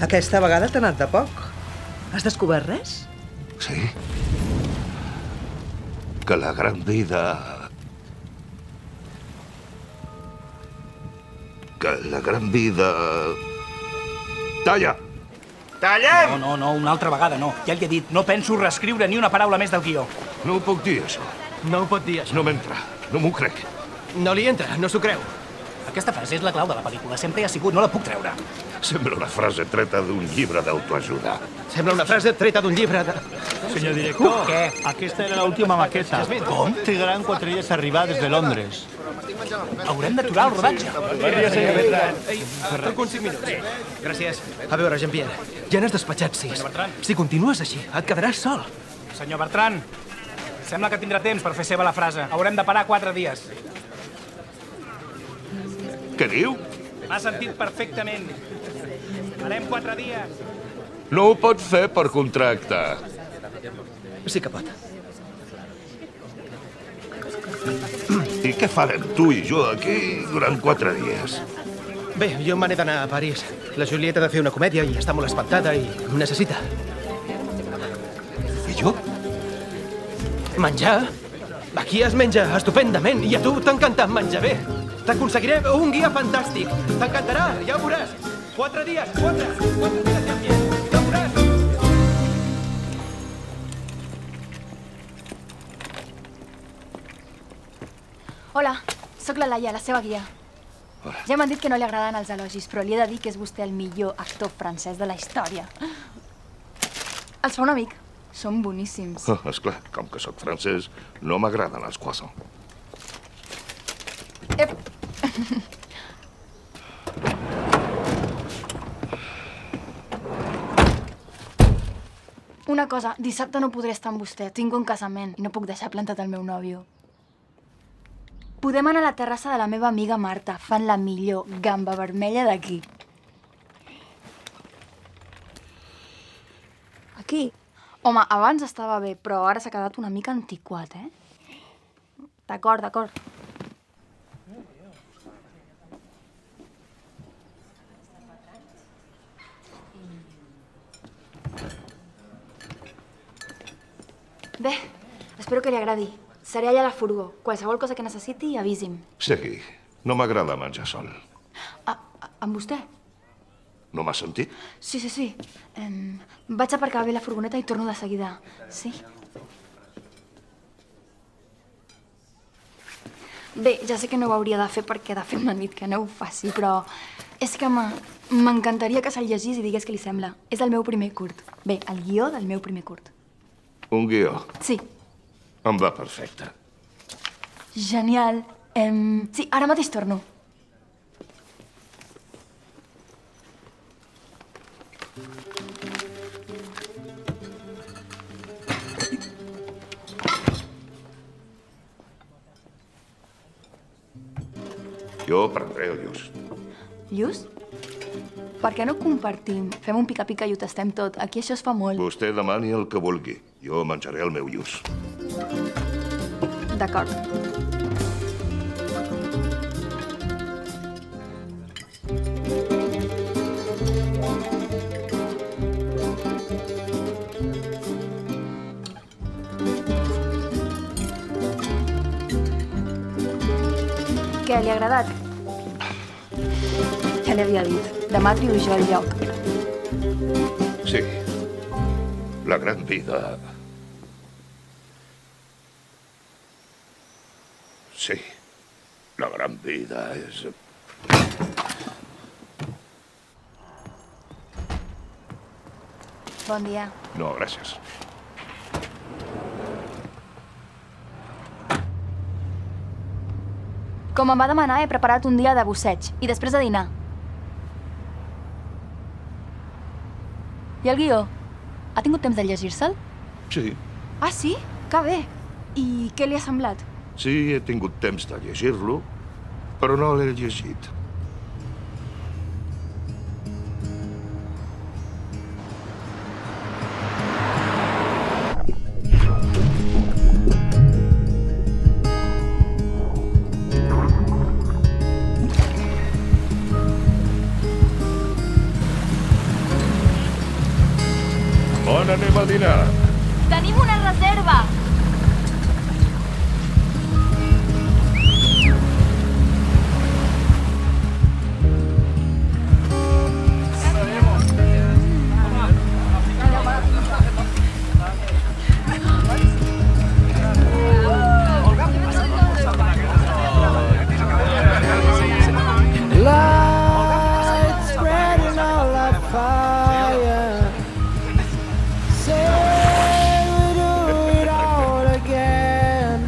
Aquesta vegada t'ha anat de poc. Has descobert res? Sí. Que la gran vida... Que la gran vida... Talla! Tallem! No, una altra vegada no. Ja li he dit, no penso reescriure ni una paraula més del guió. No ho puc dir, això. No ho pot dir, això. No m'entra. No m'ho crec. No li entra, no s'ho creu. Aquesta frase és la clau de la pel·lícula. Sempre hi ha sigut, no la puc treure. Sembla una frase treta d'un llibre d'autoajuda. Sembla una frase treta d'un llibre de... Senyor director, Què? aquesta era l'última maqueta. Com? Trigaran 4 dies a arribar des de Londres. Haurem d'aturar el rodatge. Truco uns 5 minuts. Gràcies. A veure, Jean-Pierre, ja n'has despatxat 6. Si continues així, et quedaràs sol. Senyor Bertran, sembla que tindrà temps per fer seva la frase. Haurem de parar 4 dies. Què diu? M'ha sentit perfectament. Farem 4 dies. No ho pot fer per contracte. Sí que pot. I què farem, tu i jo, aquí, durant 4 dies? Bé, jo me n'he d'anar a París. La Julieta ha de fer una comèdia i està molt espantada i em necessita. I jo? Menjar? Aquí es menja estupendament i a tu t'encanta menjar bé. T'aconseguiré un guia fantàstic. T'encantarà, ja ho veuràs. 4 dies, 4 dies, Jean-Pierre. Ja ho veuràs. Hola, sóc la Laia, la seva guia. Hola. Ja m'han dit que no li agraden els elogis, però li he de dir que és vostè el millor actor francès de la història. Els fa un amic. Són boníssims. Oh, esclar, com que sóc francès, no m'agraden els croissants. Ep. Una cosa, dissabte no podré estar amb vostè. Tinc un casament i no puc deixar plantat el meu nòvio. Podem anar a la terrassa de la meva amiga Marta. Fan la millor gamba vermella d'aquí. Aquí? Home, abans estava bé, però ara s'ha quedat una mica antiquat, eh? D'acord, d'acord. Bé, espero que li agradi. Seré allà a la furgó. Qualsevol cosa que necessiti, avisi'm. Segui. No m'agrada menjar sol. Amb vostè? No m'has sentit? Sí. Vaig aparcar bé la furgoneta i torno de seguida. Sí? Bé, ja sé que no ho hauria de fer perquè de fet m'han dit que no ho faci, però és que m'encantaria que se'l llegís i digués què li sembla. És el meu primer curt. Bé, el guió del meu primer curt. Un guió. Sí. Em va perfecte. Genial. Sí, ara mateix torno. Jo prendré el lluç. Lluç? Per què no compartim? Fem un pica-pica i ho tastem tot. Aquí això es fa molt. Vostè demani el que vulgui. Jo menjaré el meu lluç. D'acord. Què, li ha agradat? Ja li havia dit. Demà trio jo el lloc. Sí. La gran vida... Sí. La gran vida és... Bon dia. No, gràcies. Com em va demanar, he preparat un dia de busseig i després de dinar. I el guió? Ha tingut temps de llegir-se'l? Sí, Ah, sí? Que bé. I què li ha semblat? sí, he tingut temps de llegir-lo, però no l'he llegit. On anem a dinar? Tenim una reserva! Light spreading all like fire. Say we do it all again.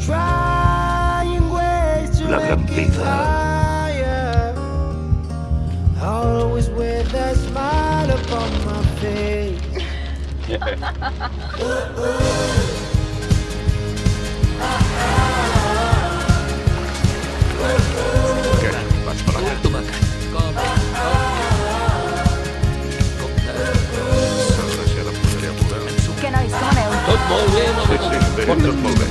Trying ways to La gran make it vida. higher. Always with a smile upon my face. Què? Vaig per allà. Ara la posaré a volar. Què, nois, com aneu? Sí, bé, tot molt bé.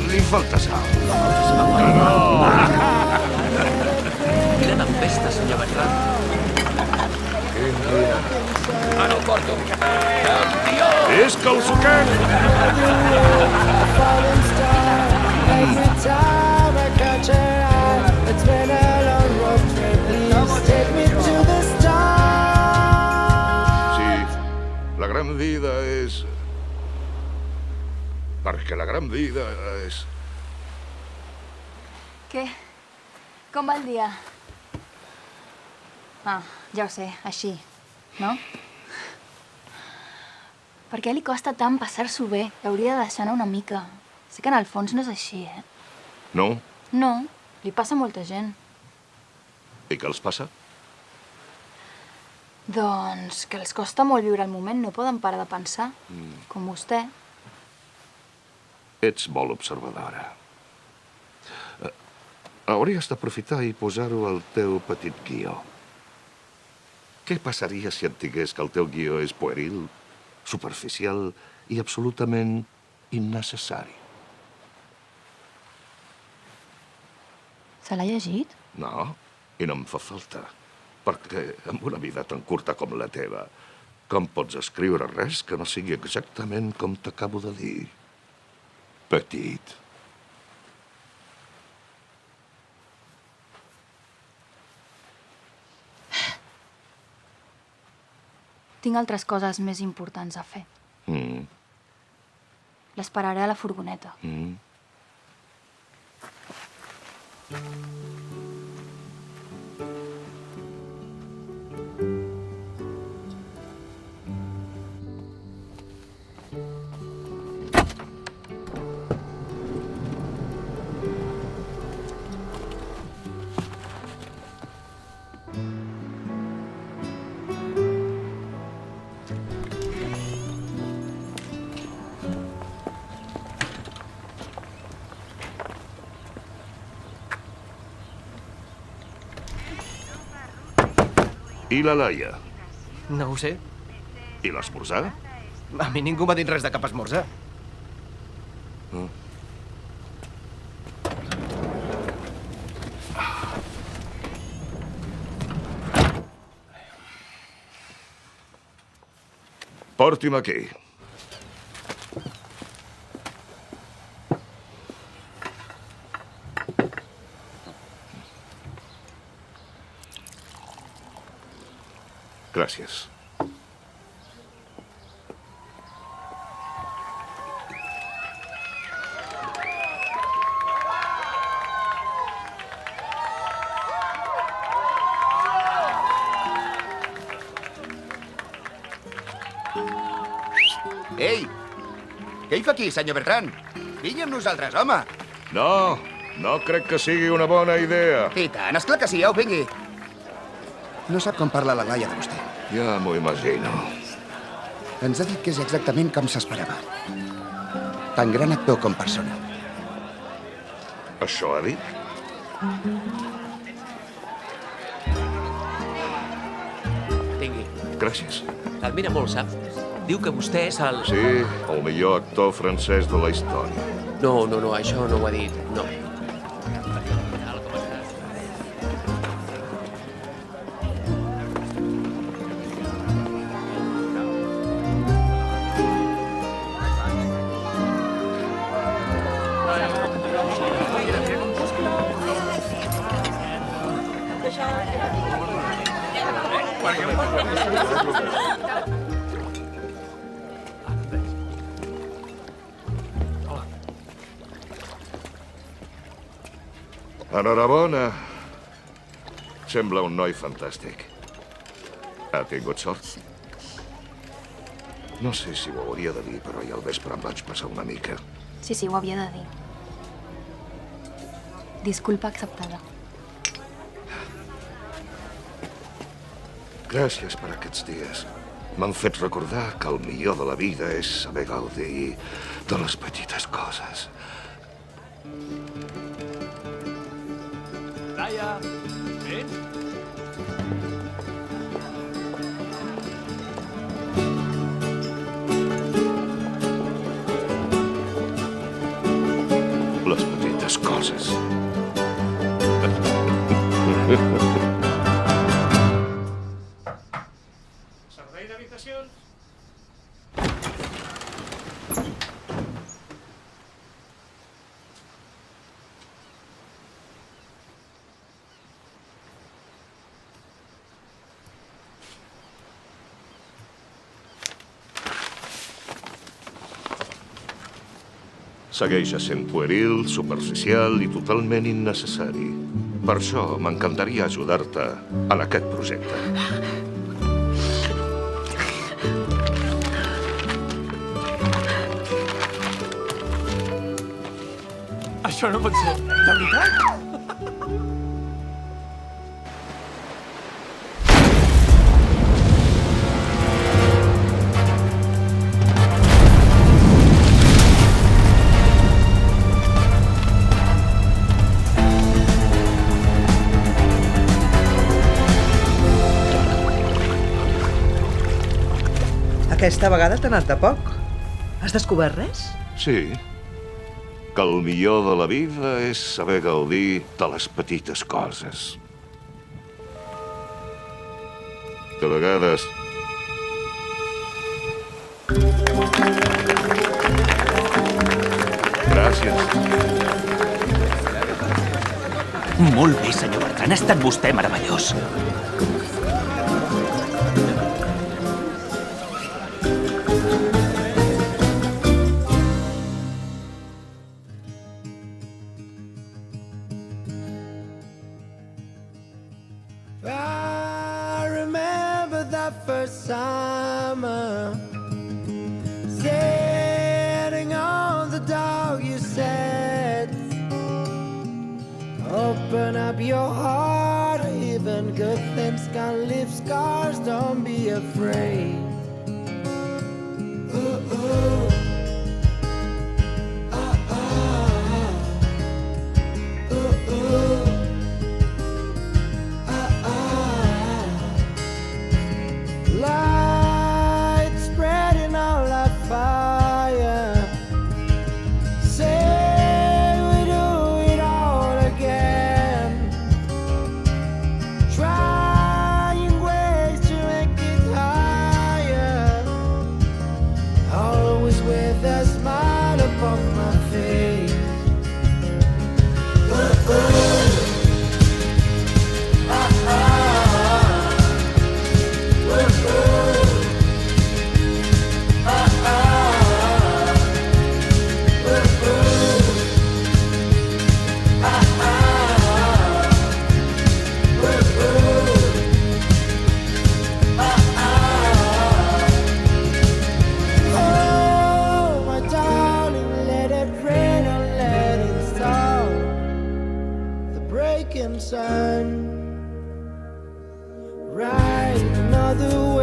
Li falta sal. Quina tempesta, senyor Bertran. Ara ho porto. És que el suquet! Falling star. Every time I catch her eye, it's been a long road trip. Please take me to the stars. Sí, la gran vida és... Perquè la gran vida és... Què? Com va el dia? Ah, ja ho sé, així, no? Per què li costa tant passar-s'ho bé? Hauria de deixar anar una mica. Sé que en el fons no és així, eh? No? No, li passa a molta gent. I què els passa? Doncs que els costa molt viure el moment, no poden parar de pensar. Com vostè. Ets molt observadora. Hauries d'aprofitar i posar-ho al teu petit guió. Què passaria si et digués que el teu guió és pueril, superficial i absolutament innecessari? Se l'ha llegit? No, i no em fa falta. Perquè amb una vida tan curta com la teva, com pots escriure res que no sigui exactament com t'acabo de dir? Petit. Tinc altres coses més importants a fer. L'esperaré a la furgoneta. I la Laia? No ho sé. I l'esmorzar? A mi ningú m'ha dit res de cap esmorzar. Porti'm aquí. Gràcies. Ei! Què hi fa aquí, senyor Bertran? Vingui amb nosaltres, home! No, No crec que sigui una bona idea. I tant, esclar que sí, au, vingui. No sap com parla la Laia de vostè. Ja m'ho imagino. Ens ha dit que és exactament com s'esperava. Tan gran actor com persona. Això ha dit? Tingui. Gràcies. L'admira molt, sap? Diu que vostè és el... Sí, el millor actor francès de la història. No, això no ho ha dit, no. Enhorabona. Sembla un noi fantàstic. Ha tingut sort? No sé si ho hauria de dir, però ahir al vespre em vaig passar una mica. Sí, ho havia de dir. Disculpa acceptada. Gràcies per aquests dies. M'han fet recordar que el millor de la vida és saber gaudir de les petites coses. Laia, vens? Les petites coses. Servei d'habitacions? Segueix essent pueril, superficial i totalment innecessari. Per això m'encantaria ajudar-te en aquest projecte. Això no pot ser. De veritat? Aquesta vegada t'ha anat de poc. Has descobert res? Sí, que el millor de la vida és saber gaudir de les petites coses. De vegades... Gràcies. Molt bé, senyor Bertran. Ha estat vostè meravellós. I remember that first summer, sitting on the dog, you said, open up your heart, even good things can leave scars, don't be afraid. Ooh, ooh. Light spreading all that fire. Say we do it all again. Trying ways to make it higher. Always with a smile upon my face. Ooh, ooh. Oh, my darling, let it rain sun. Write another